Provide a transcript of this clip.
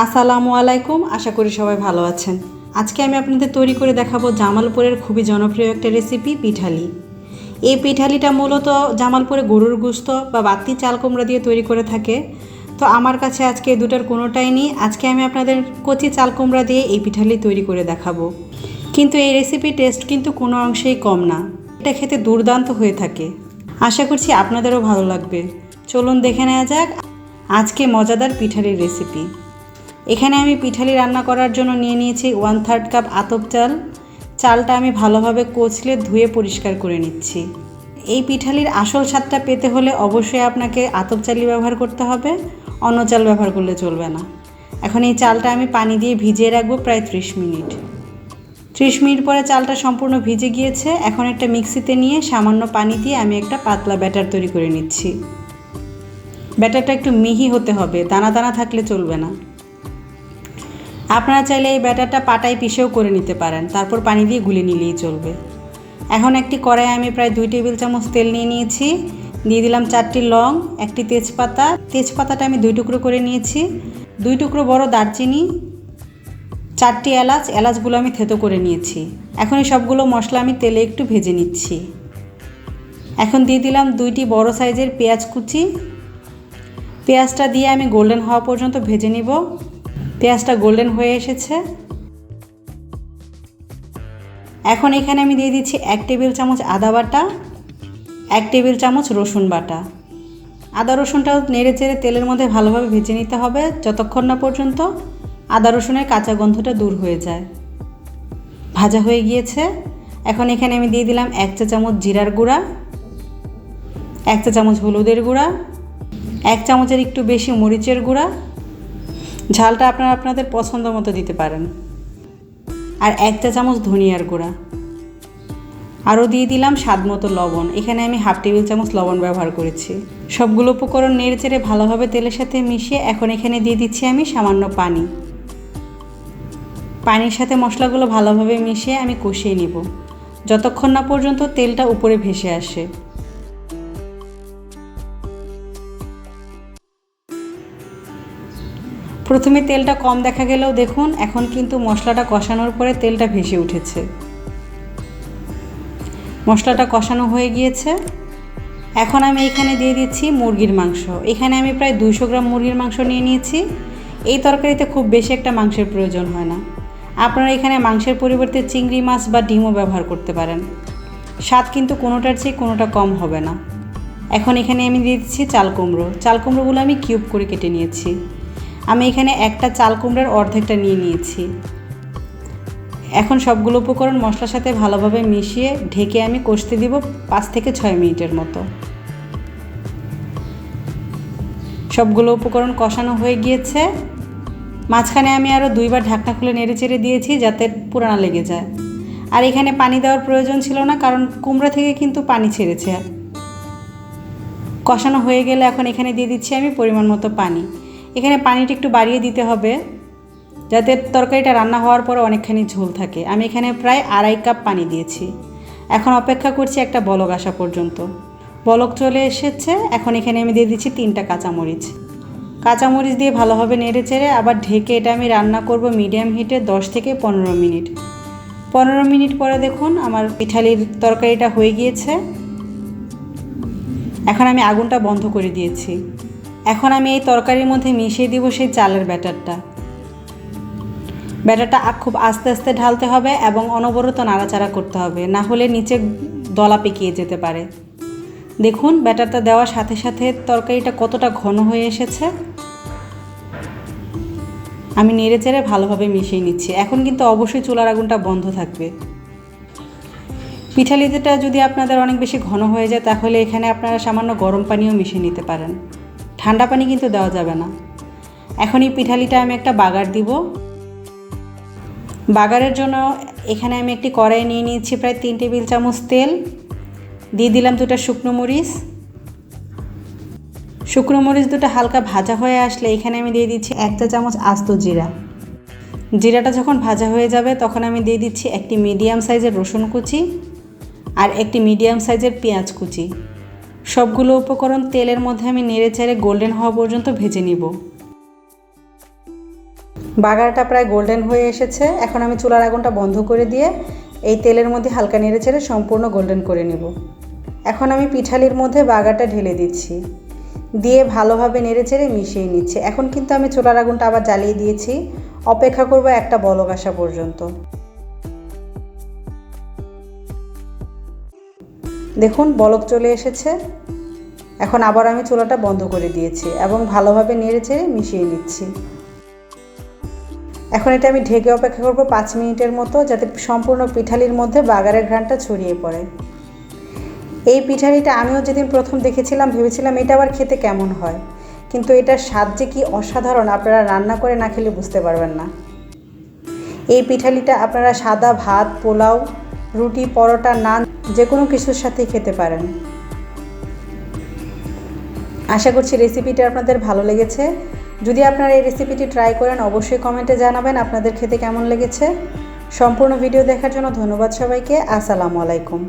আসসালামু আলাইকুম। আশা করি সবাই ভালো আছেন। আজকে আমি আপনাদের তৈরি করে দেখাবো জামালপুরের খুবই জনপ্রিয় একটা রেসিপি পিঠালি। এই পিঠালিটা মূলত জামালপুরে গরুর গোশত বা বাড়তি চাল কুমড়া দিয়ে তৈরি করে থাকে। তো আমার কাছে আজকে এই দুটার কোনোটাই নেই। আজকে আমি আপনাদের কচি চাল কুমড়া দিয়ে এই পিঠালি তৈরি করে দেখাবো। কিন্তু এই রেসিপির টেস্ট কিন্তু কোনো অংশেই কম না, এটা খেতে দুর্দান্ত হয়ে থাকে। আশা করছি আপনাদেরও ভালো লাগবে। চলুন দেখে নেওয়া যাক আজকে মজাদার পিঠালির রেসিপি। এখানে আমি পিঠালি রান্না করার জন্য নিয়ে নিয়েছি 1/3 কাপ আতপ চাল। চালটা আমি ভালোভাবে কচলে ধুয়ে পরিষ্কার করে নিচ্ছি। এই পিঠালির আসল স্বাদটা পেতে হলে অবশ্যই আপনাকে আতপ চালই ব্যবহার করতে হবে, অন্য চাল ব্যবহার করলে চলবে না। এখন এই চালটা আমি পানি দিয়ে ভিজিয়ে রাখবো প্রায় 30 মিনিট। 30 মিনিট পরে চালটা সম্পূর্ণ ভিজে গিয়েছে। এখন একটা মিক্সিতে নিয়ে সামান্য পানি দিয়ে আমি একটা পাতলা ব্যাটার তৈরি করে নিচ্ছি। ব্যাটারটা একটু মিহি হতে হবে, দানা দানা থাকলে চলবে না। আপনারা চাইলে এই ব্যাটারটা পাটায় পিষেও করে নিতে পারেন, তারপর পানি দিয়ে গুলে নিলেই চলবে। এখন একটি কড়াইয়ে আমি প্রায় 2 টেবিল চামচ তেল নিয়ে নিয়েছি। দিয়ে দিলাম 4টি লং, একটি তেজপাতা। তেজপাতাটা আমি 2 টুকরো করে নিয়েছি। 2 টুকরো বড় দারচিনি, 4টি এলাচ। এলাচগুলো আমি থেতো করে নিয়েছি। এখন এই সবগুলো মশলা আমি তেলে একটু ভেজে নিচ্ছি। এখন দিয়ে দিলাম 2টি বড় সাইজের পেঁয়াজ কুচি। পেঁয়াজটা দিয়ে আমি গোল্ডেন হওয়া পর্যন্ত ভেজে নিব। পেঁয়াজটা গোল্ডেন হয়ে এসেছে। এখন এখানে আমি দিয়ে দিচ্ছি 1 টেবিল চামচ আদা বাটা, 1 টেবিল চামচ রসুন বাটা। আদা রসুনটাও নেড়ে চেড়ে তেলের মধ্যে ভালোভাবে ভেজে নিতে হবে যতক্ষণ না পর্যন্ত আদা রসুনের কাঁচা গন্ধটা দূর হয়ে যায়। ভাজা হয়ে গিয়েছে। এখন এখানে আমি দিয়ে দিলাম 1 চা চামচ জিরার গুঁড়া, 1 চা চামচ হলুদের গুঁড়া, 1 চামচের একটু বেশি মরিচের গুঁড়া। ঝালটা আপনারা আপনাদের পছন্দ মতো দিতে পারেন। আর 1 চা চামচ ধনিয়ার গুঁড়া। আরও দিয়ে দিলাম স্বাদ মতো লবণ। এখানে আমি 1/2 টেবিল চামচ লবণ ব্যবহার করেছি। সবগুলো উপকরণ নেড়ে চেড়ে ভালোভাবে তেলের সাথে মিশিয়ে এখন এখানে দিয়ে দিচ্ছি আমি সামান্য পানি। পানির সাথে মশলাগুলো ভালোভাবে মিশিয়ে আমি কষিয়ে নিব যতক্ষণ না পর্যন্ত তেলটা উপরে ভেসে আসে। প্রথমে তেলটা কম দেখা গেলেও দেখুন এখন কিন্তু মশলাটা কষানোর পরে তেলটা ভেসে উঠেছে। মশলাটা কষানো হয়ে গিয়েছে। এখন আমি এখানে দিয়ে দিচ্ছি মুরগির মাংস। এখানে আমি প্রায় 200 গ্রাম মুরগির মাংস নিয়ে নিয়েছি। এই তরকারিতে খুব বেশি একটা মাংসের প্রয়োজন হয় না। আপনারা এখানে মাংসের পরিবর্তে চিংড়ি মাছ বা ডিমও ব্যবহার করতে পারেন। স্বাদ কিন্তু কোনোটার চেয়ে কোনোটা কম হবে না। এখন এখানে আমি দিয়ে দিচ্ছি চাল কুমড়ো। চাল কুমড়োগুলো আমি কিউব করে কেটে নিয়েছি। আমি এখানে একটা চাল কুমড়ার অর্ধেকটা নিয়ে নিয়েছি। এখন সবগুলো উপকরণ মশলার সাথে ভালোভাবে মিশিয়ে ঢেকে আমি কষতে দিব 5 থেকে 6 মিনিটের মতো। সবগুলো উপকরণ কষানো হয়ে গিয়েছে। মাঝখানে আমি আরও 2 বার ঢাকনা খুলে নেড়ে চেড়ে দিয়েছি যাতে পুড়া না লেগে যায়। আর এখানে পানি দেওয়ার প্রয়োজন ছিল না, কারণ কুমড়া থেকে কিন্তু পানি ছেড়েছে। কষানো হয়ে গেলে এখন এখানে দিয়ে দিচ্ছি আমি পরিমাণ মতো পানি। এখানে পানিটা একটু বাড়িয়ে দিতে হবে যাতে তরকারিটা রান্না হওয়ার পর অনেকখানি ঝোল থাকে। আমি এখানে প্রায় 2.5 কাপ পানি দিয়েছি। এখন অপেক্ষা করছি একটা বলক আসা পর্যন্ত। বলক চলে এসেছে। এখন এখানে আমি দিয়ে দিচ্ছি 3টা কাঁচামরিচ। কাঁচামরিচ দিয়ে ভালোভাবে নেড়ে চেড়ে আবার ঢেকে এটা আমি রান্না করব মিডিয়াম হিটে 10 থেকে 15 মিনিট। 15 মিনিট পরে দেখুন আমার পিঠালির তরকারিটা হয়ে গিয়েছে। এখন আমি আগুনটা বন্ধ করে দিয়েছি। এখন আমি এই তরকারির মধ্যে মিশিয়ে দিব সেই চালের ব্যাটারটা। ব্যাটারটা খুব আস্তে আস্তে ঢালতে হবে এবং অনবরত নাড়াচাড়া করতে হবে, না হলে নিচে দলা পেকিয়ে যেতে পারে। দেখুন ব্যাটারটা দেওয়ার সাথে সাথে তরকারিটা কতটা ঘন হয়ে এসেছে। আমি নেড়ে চেড়ে ভালোভাবে মিশিয়ে নিচ্ছি। এখন কিন্তু অবশ্যই চুলার আগুনটা বন্ধ থাকবে। পিঠালিটা যদি আপনাদের অনেক বেশি ঘন হয়ে যায় তাহলে এখানে আপনারা সামান্য গরম পানিও মিশিয়ে নিতে পারেন। ঠান্ডা পানি কিন্তু দেওয়া যাবে না। এখন এই পিঠালিটা আমি একটা বাগার দিব। বাগারের জন্য এখানে আমি একটি কড়াই নিয়ে নিয়েছি প্রায় 3 টেবিল চামচ তেল। দিয়ে দিলাম 2টা শুকনো মরিচ। শুকনো মরিচ 2টা হালকা ভাজা হয়ে আসলে এখানে আমি দিয়ে দিচ্ছি 1 চা চামচ আস্ত জিরা। জিরাটা যখন ভাজা হয়ে যাবে তখন আমি দিয়ে দিচ্ছি একটি মিডিয়াম সাইজের রসুন কুচি আর একটি মিডিয়াম সাইজের পেঁয়াজ কুচি। সবগুলো উপকরণ তেলের মধ্যে আমি নেড়ে চেড়ে গোল্ডেন হওয়া পর্যন্ত ভেজে নিব। বাগারটা প্রায় গোল্ডেন হয়ে এসেছে। এখন আমি চুলার আগুনটা বন্ধ করে দিয়ে এই তেলের মধ্যে হালকা নেড়ে চেড়ে সম্পূর্ণ গোল্ডেন করে নেব। এখন আমি পিঠালির মধ্যে বাগারটা ঢেলে দিচ্ছি, দিয়ে ভালোভাবে নেড়ে চেড়ে মিশিয়ে নিচ্ছি। এখন কিন্তু আমি চুলার আগুনটা আবার জ্বালিয়ে দিয়েছি, অপেক্ষা করব একটা বলক আসা পর্যন্ত। দেখুন বলক চলে এসেছে। এখন আবার আমি চুলাটা বন্ধ করে দিয়েছি এবং ভালোভাবে নেড়ে চেড়ে মিশিয়ে নিচ্ছি। এখন এটা আমি ঢেকে অপেক্ষা করব 5 মিনিটের মতো, যাতে সম্পূর্ণ পিঠালির মধ্যে বাগারের ঘ্রাণটা ছড়িয়ে পড়ে। এই পিঠালিটা আমিও যেদিন প্রথম দেখেছিলাম ভেবেছিলাম এটা আবার খেতে কেমন হয়, কিন্তু এটার স্বাদ যে কি অসাধারণ আপনারা রান্না করে না খেলে বুঝতে পারবেন না। এই পিঠালিটা আপনারা সাদা ভাত, পোলাও, রুটি, পরোটা, নান যে কোনো কিছুর সাথেই খেতে পারেন। আশা করছি রেসিপিটা আপনাদের ভালো লেগেছে। যদি আপনারা এই রেসিপিটি ট্রাই করেন অবশ্যই কমেন্টে জানাবেন আপনাদের খেতে কেমন লেগেছে। সম্পূর্ণ ভিডিও দেখার জন্য ধন্যবাদ সবাইকে। আসসালামু আলাইকুম।